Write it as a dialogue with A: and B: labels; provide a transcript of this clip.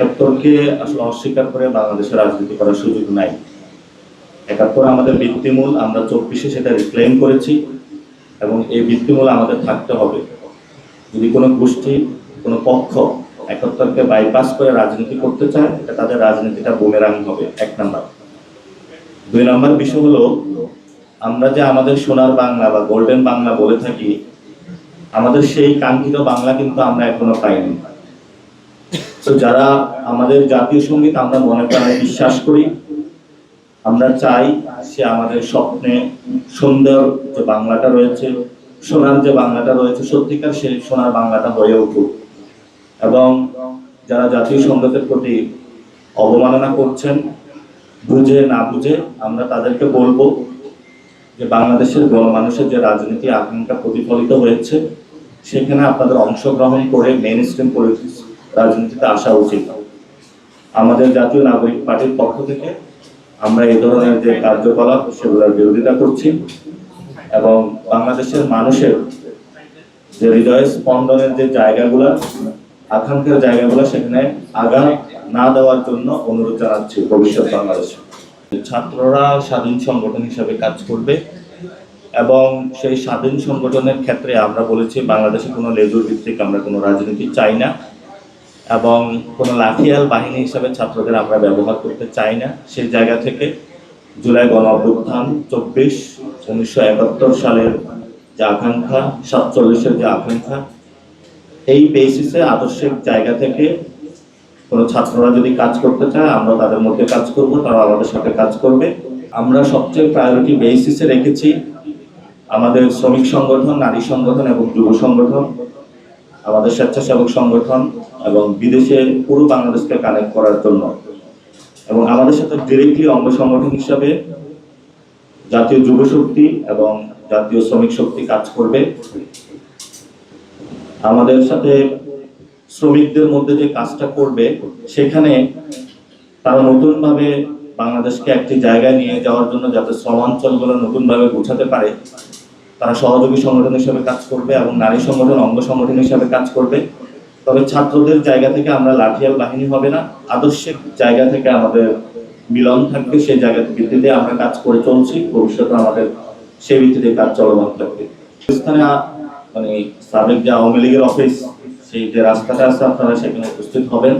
A: একাত্তরকে আসলে অস্বীকার করে বাংলাদেশের রাজনীতি করার সুযোগ নাই। একাত্তর আমাদের ভিত্তিমূল, আমরা 24-এ সেটা রিক্লেম করেছি এবং এই ভিত্তিমূল আমাদের থাকতে হবে। যদি কোনো গোষ্ঠী, কোনো পক্ষ একাত্তরকে বাইপাস করে রাজনীতি করতে চায়, এটা তাদের রাজনীতিটা বুমেরাং হবে, 1 নাম্বার। 2 নাম্বার বিষয় হলো, আমরা যে আমাদের সোনার বাংলা বা গোল্ডেন বাংলা বলে থাকি, আমাদের সেই কাঙ্ক্ষিত বাংলা কিন্তু আমরা এখনো পাইনি। তো যারা আমাদের জাতীয় সঙ্গীত আমরা মনে প্রাণে বিশ্বাস করি, আমরা চাই সে আমাদের স্বপ্নে সুন্দর যে বাংলাটা রয়েছে, সোনার যে বাংলাটা রয়েছে, সত্যিকার সেই সোনার বাংলাটা হয়ে উঠুক। এবং যারা জাতীয় সঙ্গীতের প্রতি অবমাননা করছেন, বুঝে না বুঝে, আমরা তাদেরকে বলবো যে বাংলাদেশের মানুষের যে রাজনীতি আকাঙ্ক্ষা প্রতিফলিত হয়েছে, সেখানে আপনাদের অংশগ্রহণ করে মেইন স্ট্রিম পলিটিক্স রাজনীতিতে আসা উচিত। আমাদের জাতীয় নাগরিক পার্টির পক্ষ থেকে আমরা এই ধরনের যে কার্যকলাপ সেগুলোর বিরোধিতা করছি এবং বাংলাদেশের মানুষের যে হৃদয় স্পন্দনের যে জায়গাগুলো, আকাঙ্ক্ষার জায়গাগুলো, সেখানে আঘাত না দেওয়ার জন্য অনুরোধ জানাচ্ছি ভবিষ্যৎ বাংলাদেশে। ছাত্ররা স্বাধীন সংগঠন হিসাবে কাজ করবে এবং সেই স্বাধীন সংগঠনের ক্ষেত্রে আমরা বলেছি বাংলাদেশে কোনো লেজুর ভিত্তিক আমরা কোনো রাজনীতি চাই না এবং কোনো লাঠিয়াল বাহিনী হিসাবে ছাত্রদের আমরা ব্যবহার করতে চাই না। সেই জায়গা থেকে জুলাই গণ অভ্যুত্থান 1971 সালের যে আকাঙ্ক্ষা, 47-এর যে আকাঙ্ক্ষা, এই বেসিসে আদর্শিক জায়গা থেকে কোনো ছাত্ররা যদি কাজ করতে চায়, আমরা তাদের মধ্যে কাজ করব, তারা আমাদের সাথে কাজ করবে। আমরা সবচেয়ে প্রায়োরিটি বেসিসে রেখেছি আমাদের শ্রমিক সংগঠন, নারী সংগঠন এবং যুব সংগঠন, আমাদের স্বেচ্ছাসেবক সংগঠন এবং বিদেশে পুরো বাংলাদেশকে কানেক্ট করার জন্য। এবং আমাদের সাথে ডিরেক্টলি অঙ্গ সংগঠন হিসাবে জাতীয় যুব শক্তি এবং জাতীয় শ্রমিক শক্তি কাজ করবে। আমাদের সাথে শ্রমিকদের মধ্যে যে কাজটা করবে, সেখানে তারা নতুনভাবে বাংলাদেশকে একটি জায়গায় নিয়ে যাওয়ার জন্য যাতে শ্রমাঞ্চলগুলো নতুনভাবে বোঝাতে পারে, তারা সহযোগী সংগঠন হিসেবে কাজ করবে এবং নারী সংগঠন অঙ্গ সংগঠন হিসেবে কাজ করবে। তবে ছাত্রদের জায়গা থেকে আমরা লাঠিয়াল বাহিনী হবে না, আদর্শিক জায়গা থেকে আমাদের মিলন থাকবে। সেই জায়গার ভিত্তিতে আমরা কাজ করে চলছি, ভবিষ্যতে আমাদের সেই ভিত্তিতে কাজ চলমান থাকবে। স্থানে মানে সাবেক যে আওয়ামী লীগের অফিস, সেই যে রাস্তাটা আছে, আপনারা সেখানে উপস্থিত হবেন।